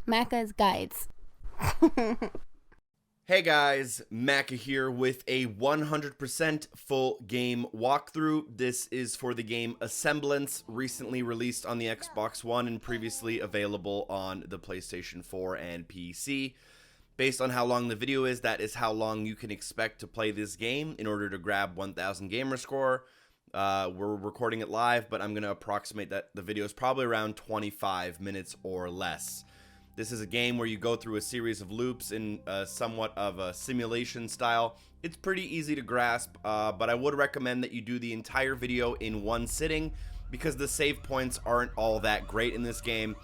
Macca's Guides. Hey guys, Macca here with a 100% full game walkthrough. This is for the game Asemblance, recently released on the Xbox One and previously available on the PlayStation 4 and PC. Based on how long the video is, that is how long you can expect to play this game in order to grab 1000 Gamerscore. We're recording it live, but I'm going to approximate that the video is probably around 25 minutes or less. This is a game where you go through a series of loops in somewhat of a simulation style. It's pretty easy to grasp, but I would recommend that you do the entire video in one sitting because the save points aren't all that great in this game.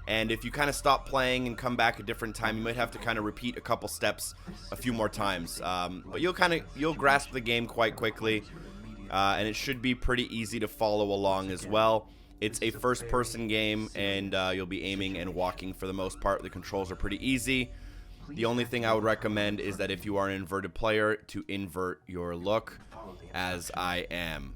And if you kind of stop playing and come back a different time, you might have to kind of repeat a couple steps a few more times. But you'll grasp the game quite quickly, and it should be pretty easy to follow along as well. It's a first-person game, and you'll be aiming and walking for the most part. The controls are pretty easy. The only thing I would recommend is that if you are an inverted player, to invert your look, as I am.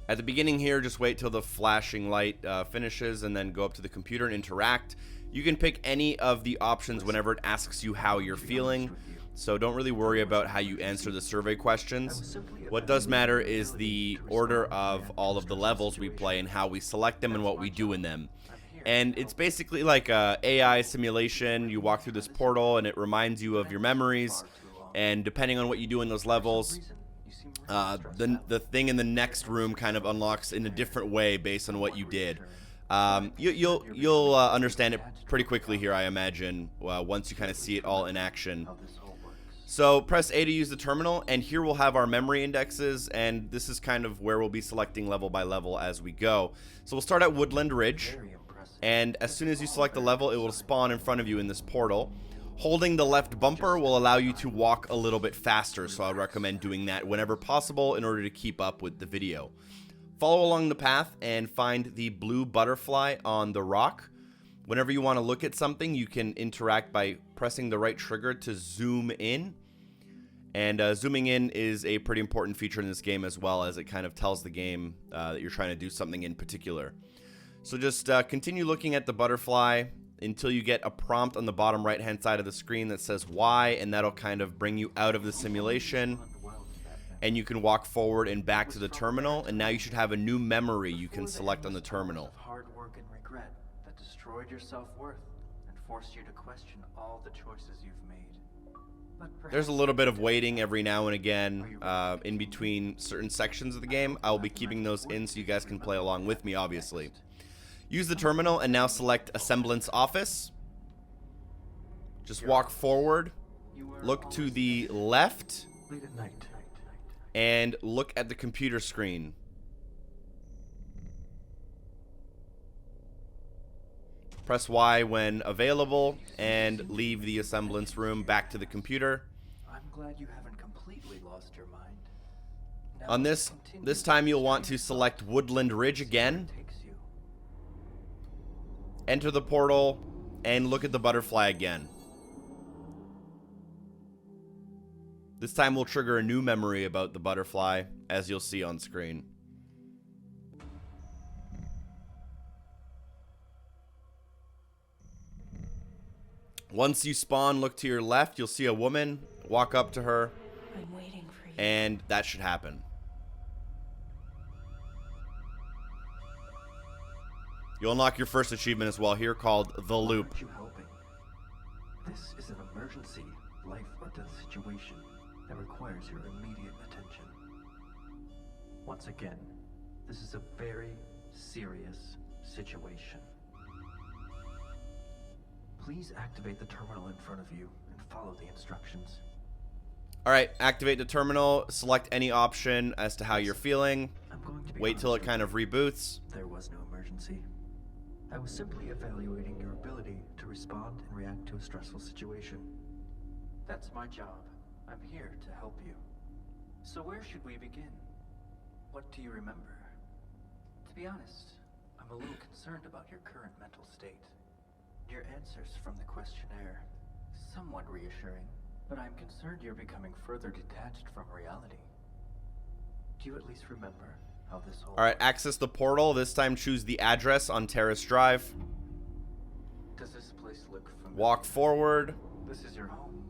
At the beginning here, just wait till the flashing light finishes, and then go up to the computer and interact. You can pick any of the options whenever it asks you how you're feeling, so don't really worry about how you answer the survey questions. What does matter is the order of all of the levels we play and how we select them and what we do in them. And it's basically like a AI simulation. You walk through this portal and it reminds you of your memories, and depending on what you do in those levels, the thing in the next room kind of unlocks in a different way based on what you did. You'll understand it pretty quickly here, I imagine, once you kind of see it all in action. So press A to use the terminal, and here we'll have our memory indexes, and this is kind of where we'll be selecting level by level as we go. So we'll start at Woodland Ridge, and as soon as you select the level, it will spawn in front of you in this portal. Holding the left bumper will allow you to walk a little bit faster, so I recommend doing that whenever possible in order to keep up with the video. Follow along the path and find the blue butterfly on the rock. Whenever you want to look at something, you can interact by pressing the right trigger to zoom in. And zooming in is a pretty important feature in this game, as well as it kind of tells the game that you're trying to do something in particular. So just continue looking at the butterfly until you get a prompt on the bottom right hand side of the screen that says why, and that'll kind of bring you out of the simulation. And you can walk forward and back to the terminal, and now you should have a new memory you can select on the terminal. Hard work and regret that destroyed your self-worth and forced you to question all the choices you've made. There's a little bit of waiting every now and again in between certain sections of the game. I will be keeping those in so you guys can play along with me, obviously. Use the terminal and now select Asemblance Office. Just walk forward, look to the left, and look at the computer screen. Press Y when available and leave the Asemblance room back to the computer. I'm glad you haven't completely lost your mind. On this time you'll want to select Woodland Ridge again. Enter the portal and look at the butterfly again. This time we'll trigger a new memory about the butterfly, as you'll see on screen. Once you spawn, look to your left. You'll see a woman. Walk up to her. I'm waiting for you. And that should happen. You'll unlock your first achievement as well here, called The Loop. Why aren't you helping? This is an emergency, life or death situation that requires your immediate attention. Once again, this is a very serious situation. Please activate the terminal in front of you and follow the instructions. Alright, activate the terminal, select any option as to how you're feeling. Wait till it kind of reboots. There was no emergency. I was simply evaluating your ability to respond and react to a stressful situation. That's my job. I'm here to help you. So where should we begin? What do you remember? To be honest, I'm a little concerned about your current mental state. Your answers from the questionnaire, somewhat reassuring, but I'm concerned you're becoming further detached from reality. Do you at least remember how this whole... Alright, access the portal. This time choose the address on Terrace Drive. Does this place look familiar? Walk forward. This is your home.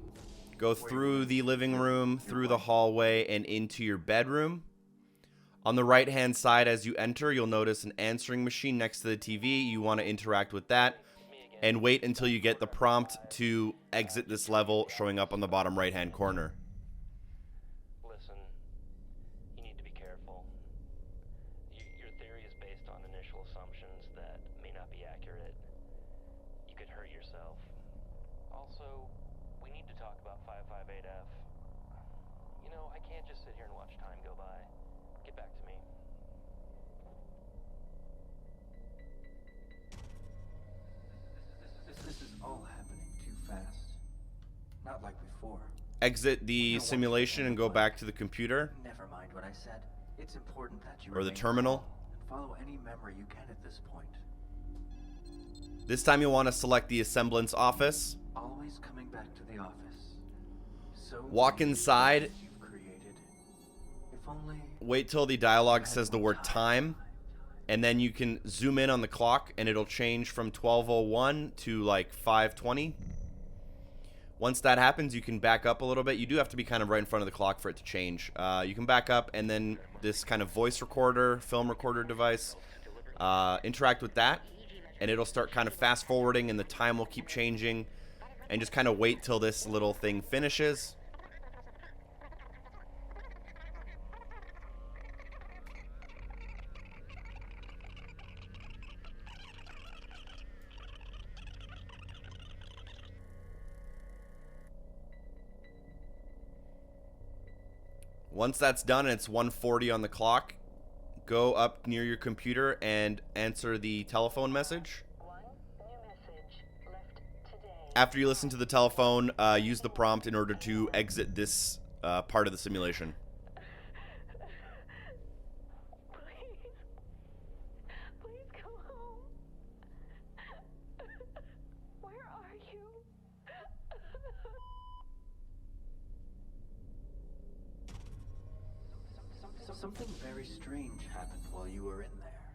Go through the living room, through the hallway, and into your bedroom. On the right-hand side as you enter, you'll notice an answering machine next to the TV. You want to interact with that and wait until you get the prompt to exit this level showing up on the bottom right-hand corner. Listen, you need to be careful. Your theory is based on initial assumptions that may not be accurate. You could hurt yourself. Also, we need to talk about 558F. You know, I can't just sit here and watch time go by. Get back to me. This is all happening too fast. Not like before. Exit the simulation and go back to the computer Never mind what I said. It's important that you or the remain terminal. calm and follow any memory you can at this point. This time you'll want to select the Asemblance office. Always coming back to the office. So Walk many inside. things you've created. If only Wait till the dialogue says the word time, and then you can zoom in on the clock and it'll change from 12:01 to like 5:20. Once that happens, you can back up a little bit. You do have to be kind of right in front of the clock for it to change. You can back up, and then this kind of voice recorder, film recorder device, interact with that, and it'll start kind of fast forwarding, and the time will keep changing, and just kind of wait till this little thing finishes. Once that's done and it's 1:40 on the clock, go up near your computer and answer the telephone message. After you listen to the telephone, use the prompt in order to exit this part of the simulation. Please come home. Where are you? something very strange happened while you were in there.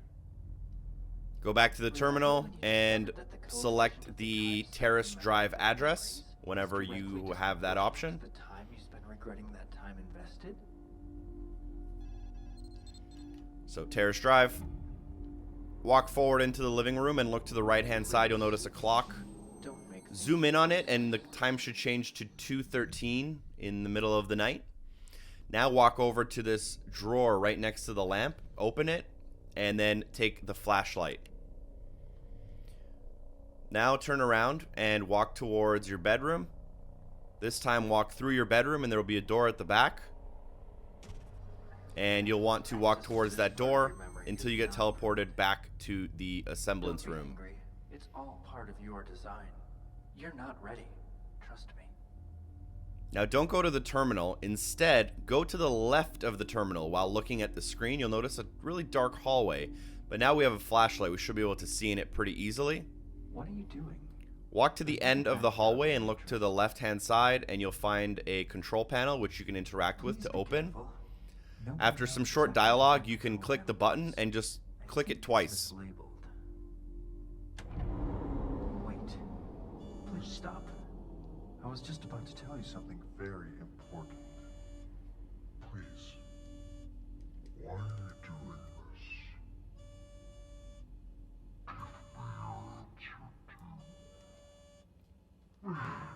Go back to the terminal and select the Terrace Drive address whenever you have that option. The time you spent regretting that time invested? So Terrace Drive. Walk forward into the living room and look to the right-hand side. You'll notice a clock. Don't make Zoom in on it and the time should change to 2:13 in the middle of the night. Now walk over to this drawer right next to the lamp, open it, and then take the flashlight. Now turn around and walk towards your bedroom. This time walk through your bedroom and there will be a door at the back. And you'll want to walk towards that door until you get teleported back to the Asemblance Don't be room. angry. It's all part of your design. You're not ready. Trust me. Now don't go to the terminal. Instead, go to the left of the terminal. While looking at the screen, you'll notice a really dark hallway. But now we have a flashlight. We should be able to see in it pretty easily. What are you doing? Walk to the end of the hallway and look to the left-hand side, and you'll find a control panel which you can interact with to open. After some short dialogue, you can click the button and just click it twice. Wait. Please stop. I was just about to tell you something very important. Please. Why are you doing this? Give me your answer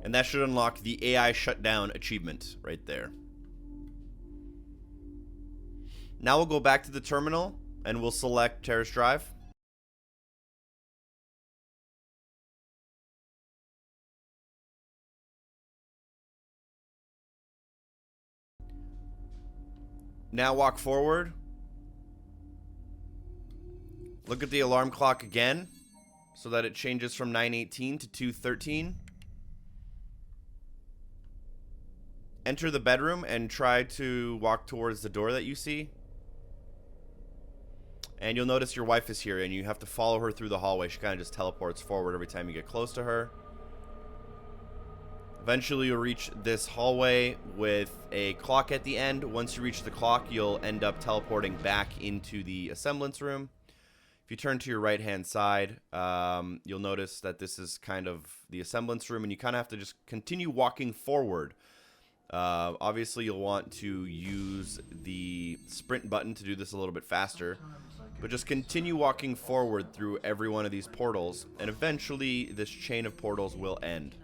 And that should unlock the AI shutdown achievement right there. Now we'll go back to the terminal and we'll select Terrace Drive. Now walk forward. Look at the alarm clock again so that it changes from 9:18 to 2:13. Enter the bedroom and try to walk towards the door that you see. And you'll notice your wife is here and you have to follow her through the hallway. She kind of just teleports forward every time you get close to her. Eventually you'll reach this hallway with a clock at the end. Once you reach the clock, you'll end up teleporting back into the assemblance room. If you turn to your right hand side, you'll notice that this is kind of the assemblance room, and you kind of have to just continue walking forward. Obviously you'll want to use the sprint button to do this a little bit faster, but just continue walking forward through every one of these portals, and eventually this chain of portals will end.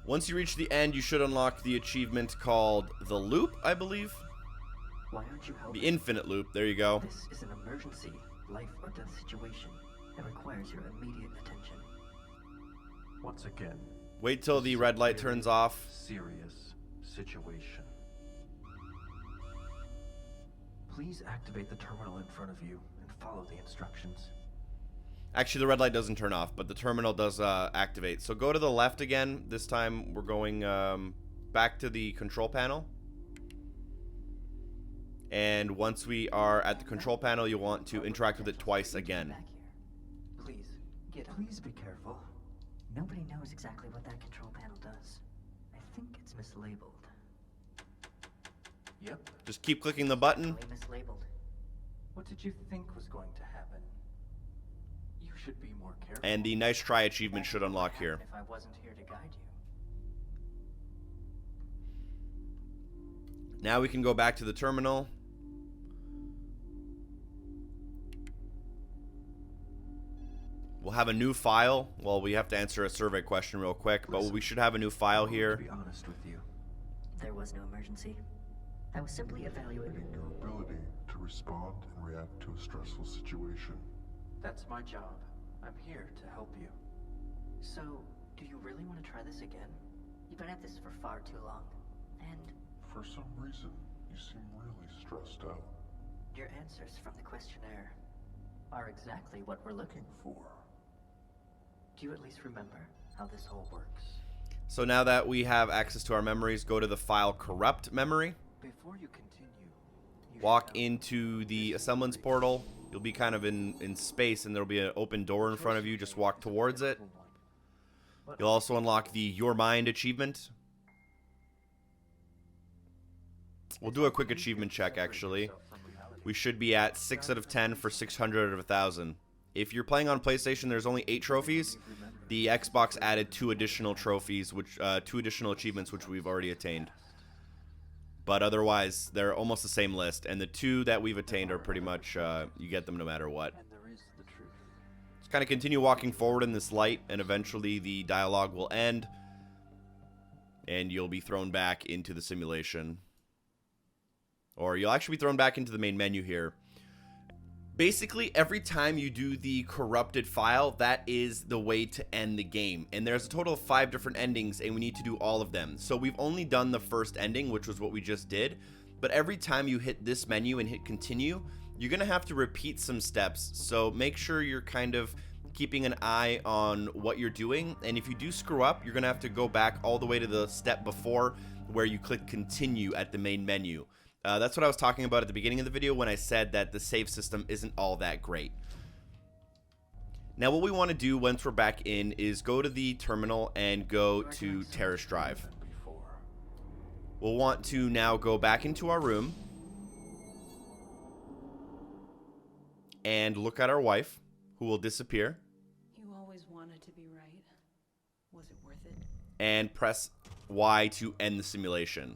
Once you reach the end, you should unlock the achievement called the loop, I believe. Why aren't you helping? The infinite loop. There you go. This is an emergency, life or death situation that requires your immediate attention. Once again, Wait till the red light turns off. Serious situation. Please activate the terminal in front of you and follow the instructions. Actually, the red light doesn't turn off, but the terminal does activate. So go to the left again. This time we're going back to the control panel. And once we are at the control panel, you'll want to interact with it twice again. Please, please be careful. Nobody knows exactly what that control panel does. I think it's mislabeled. Yep. Just keep clicking the button. Totally mislabeled. What did you think was going to happen? You should be more careful. And the nice try achievement should unlock here. If I wasn't here to guide you. Now we can go back to the terminal. We'll have a new file. Well, we have to answer a survey question real quick, but we should have a new file here. To be honest with you, There was no emergency. I was simply evaluating. Your ability to respond and react to a stressful situation. that's my job. I'm here to help you. So, do you really want to try this again? You've been at this for far too long. And For some reason, you seem really stressed out. your answers from the questionnaire are exactly what we're looking for. Do you at least remember how this all works? So now that we have access to our memories, go to the file corrupt memory. Before you continue, you Walk should know into the assemblance portal. You'll be kind of in space, and there'll be an open door in front of you. Just walk towards it. You'll also unlock the Your Mind achievement. We'll do a quick achievement check, actually. We should be at 6 out of 10 for 600 out of 1,000. If you're playing on PlayStation, there's only 8 trophies. The Xbox added 2 additional trophies, 2 additional achievements, which we've already attained. But otherwise, they're almost the same list. And the 2 that we've attained are pretty much, you get them no matter what. And there is the truth. Just kind of continue walking forward in this light, and eventually the dialogue will end. And you'll be thrown back into the simulation. Or you'll actually be thrown back into the main menu here. Basically, every time you do the corrupted file, that is the way to end the game. And there's a total of 5 different endings, and we need to do all of them. So we've only done the first ending, which was what we just did. But every time you hit this menu and hit continue, you're going to have to repeat some steps. So make sure you're kind of keeping an eye on what you're doing. And if you do screw up, you're going to have to go back all the way to the step before where you click continue at the main menu. That's what I was talking about at the beginning of the video when I said that the save system isn't all that great. Now what we want to do once we're back in is go to the terminal and go to Terrace Drive. We'll want to now go back into our room and look at our wife, who will disappear. You always wanted to be right. Was it worth it? And press Y to end the simulation.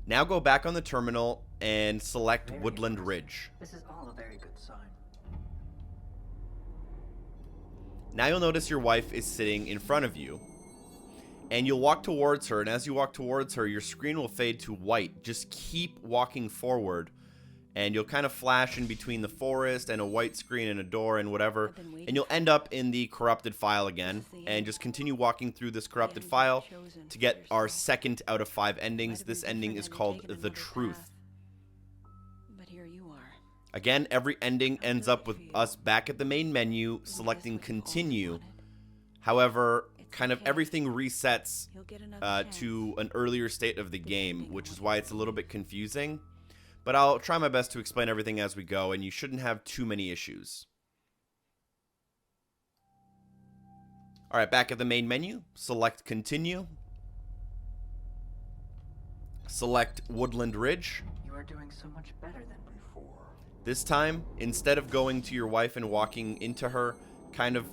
Now go back on the terminal and select Woodland Ridge. This is all a very good sign. Now you'll notice your wife is sitting in front of you. And you'll walk towards her, and as you walk towards her, your screen will fade to white. Just keep walking forward, and you'll kind of flash in between the forest and a white screen and a door and whatever, and you'll end up in the corrupted file again, and just continue walking through this corrupted file to get our second out of 5 endings. This ending is called The Truth. But here you are. Again, every ending ends up with us back at the main menu, selecting continue. However, kind of everything resets to an earlier state of the game, which is why it's a little bit confusing. But I'll try my best to explain everything as we go, and you shouldn't have too many issues. Alright, back at the main menu, select continue. Select Woodland Ridge. You are doing so much better than before. This time, instead of going to your wife and walking into her, kind of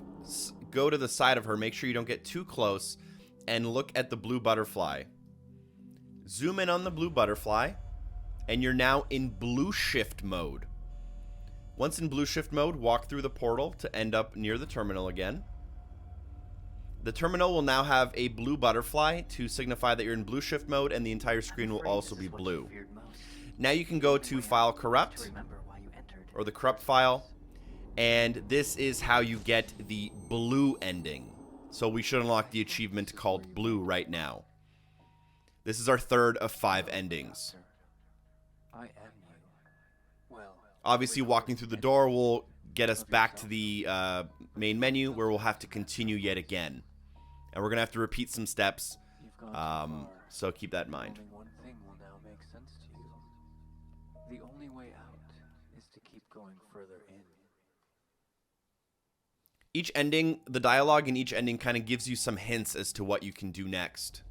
go to the side of her, make sure you don't get too close, and look at the blue butterfly. Zoom in on the blue butterfly, and you're now in blue shift mode. Once in blue shift mode, walk through the portal to end up near the terminal again. The terminal will now have a blue butterfly to signify that you're in blue shift mode, and the entire screen will also be blue. Now you can go to File Corrupt, or the Corrupt file, and this is how you get the blue ending. So we should unlock the achievement called Blue right now. This is our third of 5 endings. I am you. Well, Obviously, walking through the door will get us back to the main menu, where we'll have to continue yet again. And we're going to have to repeat some steps, you've gone too far. so keep that in mind. Only one thing will now make sense to you. The only way out is to keep going further in. Each ending, the dialogue in each ending kind of gives you some hints as to what you can do next.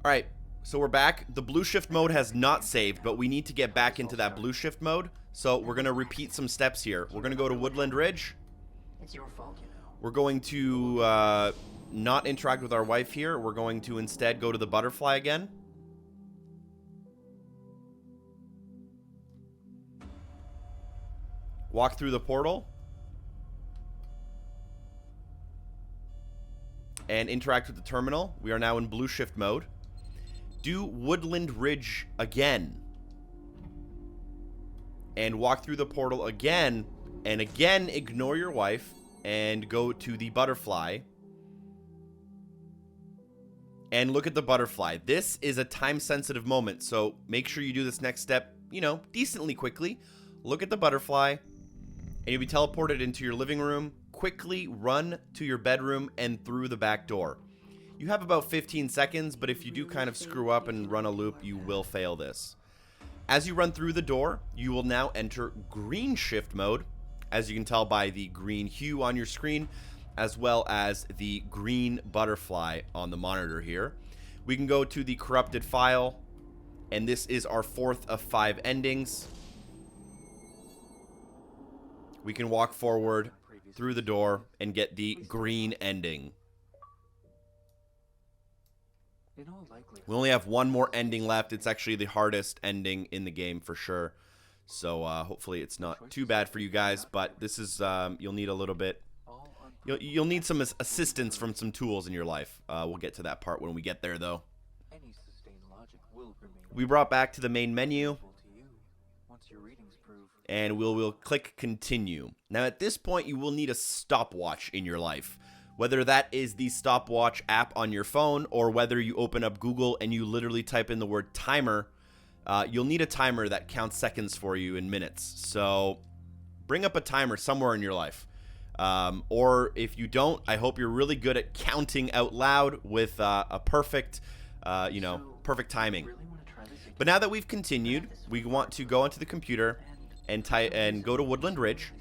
Alright, so we're back. The blue shift mode has not saved, but we need to get back into that blue shift mode. So we're going to repeat some steps here. We're going to go to Woodland Ridge. It's your fault, you know. We're going to not interact with our wife here. We're going to instead go to the butterfly again. Walk through the portal. And interact with the terminal. We are now in blue shift mode. Do Woodland Ridge again. And walk through the portal again. And again, ignore your wife. And go to the butterfly. And look at the butterfly. This is a time-sensitive moment. So make sure you do this next step, you know, decently quickly. Look at the butterfly. And you'll be teleported into your living room. Quickly run to your bedroom and through the back door. You have about 15 seconds, but if you do kind of screw up and run a loop, you will fail this. As you run through the door, you will now enter green shift mode, as you can tell by the green hue on your screen, as well as the green butterfly on the monitor here. We can go to the corrupted file, and this is our 4th of 5 endings. We can walk forward through the door and get the green ending. In all likelihood, We only have one more ending left. It's actually the hardest ending in the game for sure. So hopefully it's not too bad for you guys, but this is you'll need a little bit. You'll need some assistance from some tools in your life. We'll get to that part when we get there, though. any sustained logic will remain We brought back to the main menu, useful to you once your readings prove. and we'll click continue. Now at this point, you will need a stopwatch in your life. Whether that is the stopwatch app on your phone, or whether you open up Google and you literally type in the word timer, you'll need a timer that counts seconds for you in minutes. So bring up a timer somewhere in your life. Or if you don't, I hope you're really good at counting out loud with a perfect, perfect timing. Really want to try this again? But now that we've continued, we want to go onto the computer and go to Woodland Ridge.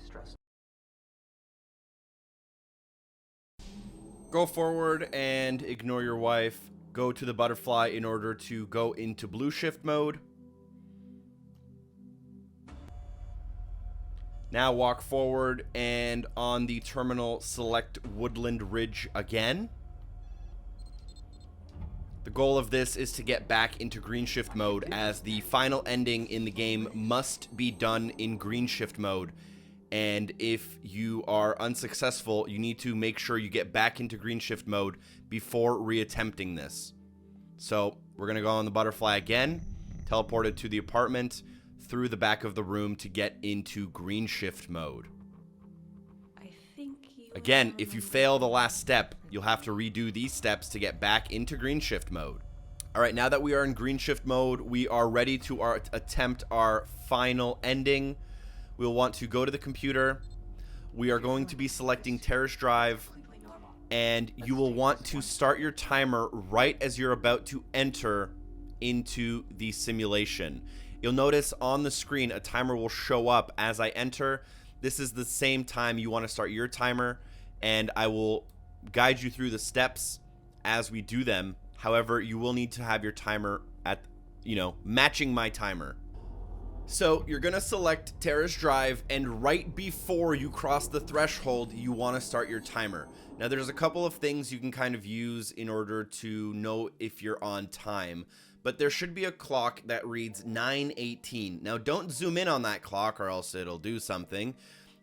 Go forward and ignore your wife. Go to the butterfly in order to go into blue shift mode. Now walk forward and on the terminal select Woodland Ridge again. The goal of this is to get back into green shift mode, as the final ending in the game must be done in green shift mode. And if you are unsuccessful, you need to make sure you get back into green shift mode before reattempting this. So we're going to go on the butterfly again. teleported to the apartment through the back of the room to get into green shift mode. I think you Again, if you fail the last step, you'll have to redo these steps to get back into green shift mode. All right, now that we are in green shift mode, we are ready to attempt our final ending. We'll want to go to the computer. We are going to be selecting terrace drive, and you will want to start your timer right as you're about to enter into the simulation. You'll notice on the screen a timer will show up as I enter. This is the same time you want to start your timer, and I will guide you through the steps as we do them. However, you will need to have your timer at, matching my timer. So you're going to select terrace drive, and right before you cross the threshold, you want to start your timer. Now, there's a couple of things you can kind of use in order to know if you're on time, but there should be a clock that reads 9:18. Now, don't zoom in on that clock or else it'll do something.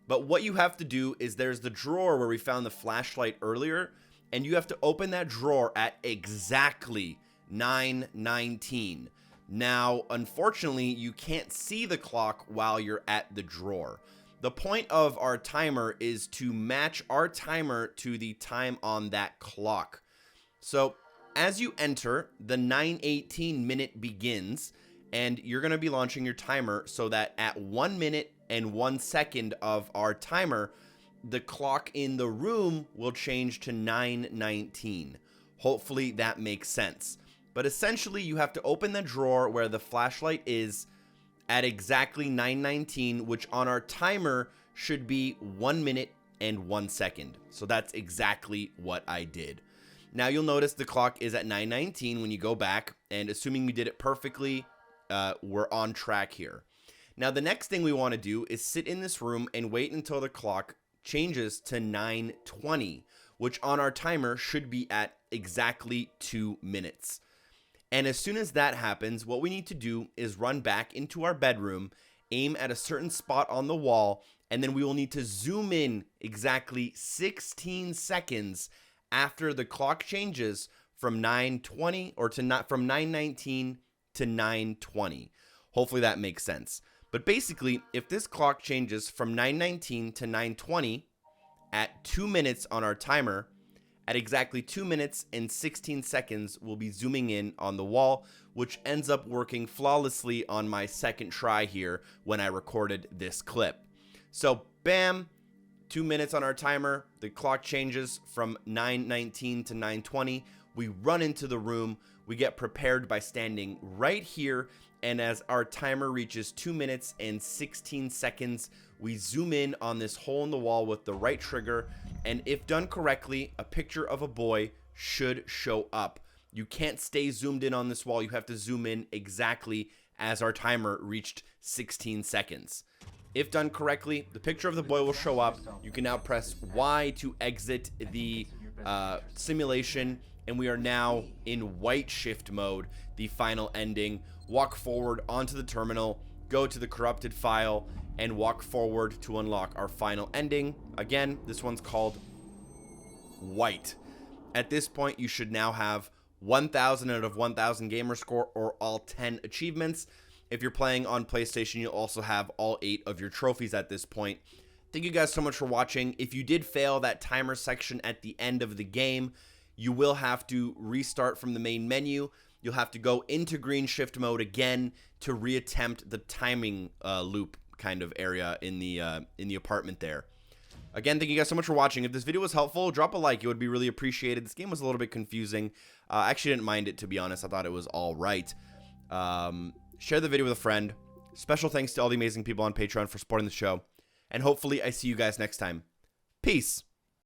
But what you have to do is there's the drawer where we found the flashlight earlier, and you have to open that drawer at exactly 9:19. Now, unfortunately, you can't see the clock while you're at the drawer. The point of our timer is to match our timer to the time on that clock. So, as you enter, the 9:18 minute begins, and you're going to be launching your timer so that at 1 minute and 1 second of our timer, the clock in the room will change to 9:19. Hopefully that makes sense. But essentially, you have to open the drawer where the flashlight is at exactly 9:19, which on our timer should be 1 minute and 1 second. So that's exactly what I did. Now you'll notice the clock is at 9:19 when you go back, and assuming we did it perfectly, we're on track here. Now the next thing we want to do is sit in this room and wait until the clock changes to 9:20, which on our timer should be at exactly 2 minutes. And as soon as that happens, what we need to do is run back into our bedroom, aim at a certain spot on the wall, and then we will need to zoom in exactly 16 seconds after the clock changes from 9:20 or from 9:19 to 9:20. Hopefully that makes sense. But basically, if this clock changes from 9:19 to 9:20 at 2 minutes on our timer, at exactly 2 minutes and 16 seconds, we'll be zooming in on the wall, which ends up working flawlessly on my second try here when I recorded this clip. So, bam, 2 minutes on our timer, the clock changes from 9:19 to 9:20. We run into the room, we get prepared by standing right here, and as our timer reaches 2 minutes and 16 seconds, we zoom in on this hole in the wall with the right trigger, and if done correctly, a picture of a boy should show up. You can't stay zoomed in on this wall, you have to zoom in exactly as our timer reached 16 seconds. If done correctly, the picture of the boy will show up. You can now press Y to exit the simulation, and we are now in white shift mode, the final ending. Walk forward onto the terminal, go to the corrupted file, and walk forward to unlock our final ending. Again, this one's called white. At this point, you should now have 1,000 out of 1,000 Gamerscore or all 10 achievements. If you're playing on PlayStation, you'll also have all 8 of your trophies at this point. Thank you guys so much for watching. If you did fail that timer section at the end of the game, you will have to restart from the main menu. You'll have to go into green shift mode again to reattempt the timing loop kind of area in the apartment there. Again, thank you guys so much for watching. If this video was helpful, drop a like. It would be really appreciated. This game was a little bit confusing. I actually didn't mind it, to be honest. I thought it was all right. Share the video with a friend. Special thanks to all the amazing people on Patreon for supporting the show. And hopefully I see you guys next time. Peace.